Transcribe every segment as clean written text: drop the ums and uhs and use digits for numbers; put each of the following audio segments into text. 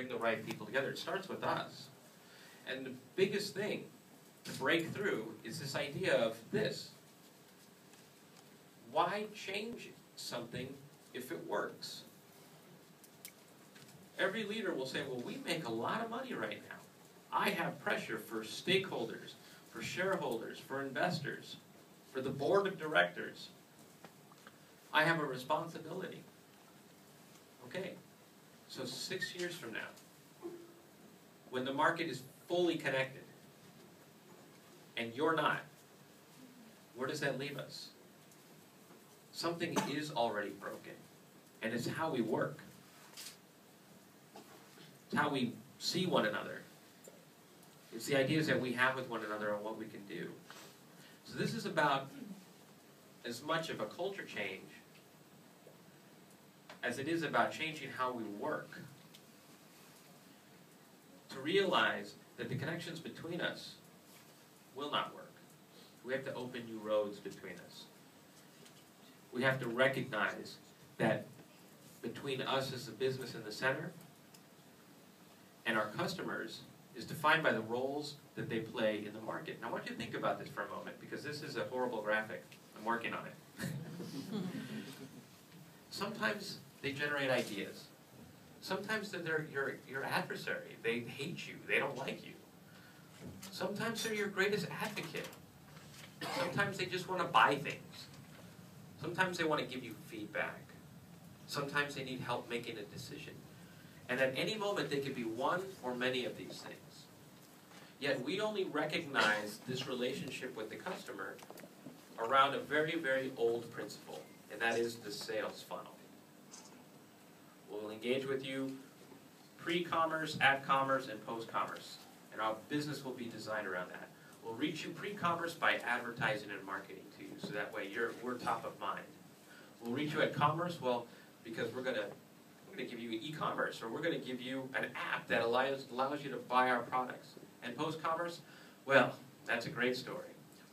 bring the right people together. It starts with us. And the biggest thing to break through is this idea of this. Why change something if it works? Every leader will say, well, we make a lot of money right now. I have pressure for stakeholders, for shareholders, for investors, for the board of directors. I have a responsibility. Okay, so 6 years from now, when the market is fully connected, and you're not, where does that leave us? Something is already broken, and it's how we work. It's how we see one another. It's the ideas that we have with one another and what we can do. So this is about as much of a culture change as it is about changing how we work. To realize that the connections between us will not work. We have to open new roads between us. We have to recognize that between us as the business in the center and our customers is defined by the roles that they play in the market. Now I want you to think about this for a moment, because this is a horrible graphic. I'm working on it. Sometimes they generate ideas. Sometimes they're your adversary. They hate you. They don't like you. Sometimes they're your greatest advocate. Sometimes they just want to buy things. Sometimes they want to give you feedback. Sometimes they need help making a decision. And at any moment they could be one or many of these things. Yet we only recognize this relationship with the customer around a very, very old principle, and that is the sales funnel. We'll engage with you pre-commerce, at commerce, and post-commerce. And our business will be designed around that. We'll reach you pre-commerce by advertising and marketing to you, so that way we're top of mind. We'll reach you at commerce, well, because we're going to give you e-commerce, or we're going to give you an app that allows you to buy our products. And post-commerce, well, that's a great story.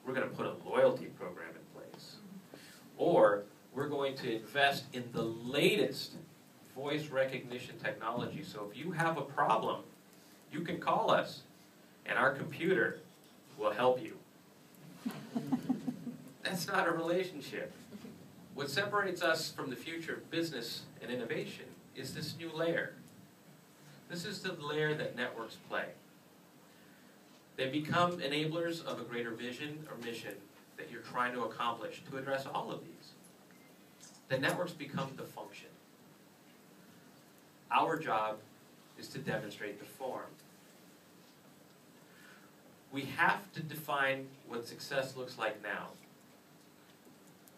We're going to put a loyalty program in place. Or we're going to invest in the latest voice recognition technology. So if you have a problem, you can call us, and our computer will help you. That's not a relationship. What separates us from the future of business and innovation is this new layer. This is the layer that networks play. They become enablers of a greater vision or mission that you're trying to accomplish to address all of these. The networks become the function. Our job is to demonstrate the form. We have to define what success looks like now,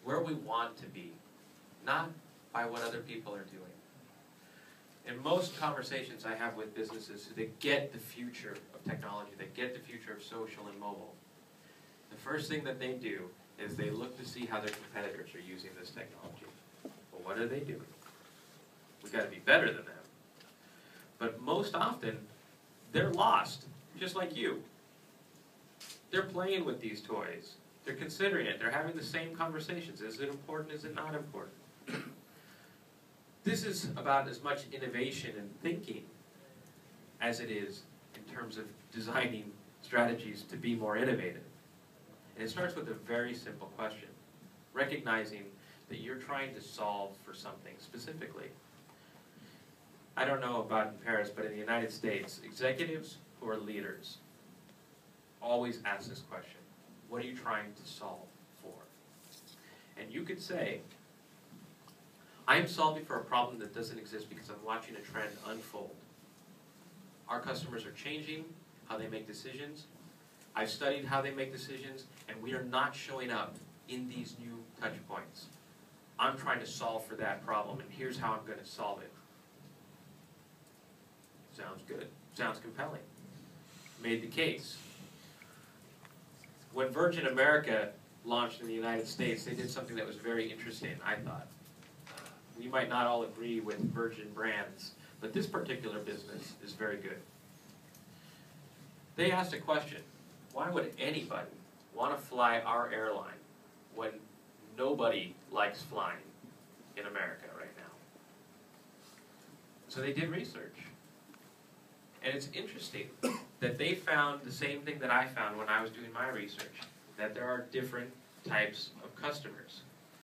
where we want to be, not by what other people are doing. In most conversations I have with businesses that get the future of technology, that get the future of social and mobile, the first thing that they do is they look to see how their competitors are using this technology. Well, what are they doing? We've got to be better than them. But most often, they're lost, just like you. They're playing with these toys. They're considering it. They're having the same conversations. Is it important? Is it not important? This is about as much innovation and thinking as it is in terms of designing strategies to be more innovative. And it starts with a very simple question, recognizing that you're trying to solve for something specifically. I don't know about in Paris, but in the United States, executives who are leaders always ask this question: what are you trying to solve for? And you could say, I am solving for a problem that doesn't exist because I'm watching a trend unfold. Our customers are changing how they make decisions. I've studied how they make decisions, and we are not showing up in these new touch points. I'm trying to solve for that problem, and here's how I'm going to solve it. Sounds good. Sounds compelling. Made the case. When Virgin America launched in the United States, they did something that was very interesting, I thought. We might not all agree with Virgin brands, but this particular business is very good. They asked a question: why would anybody want to fly our airline when nobody likes flying in America right now? So they did research. And it's interesting that they found the same thing that I found when I was doing my research, that there are different types of customers.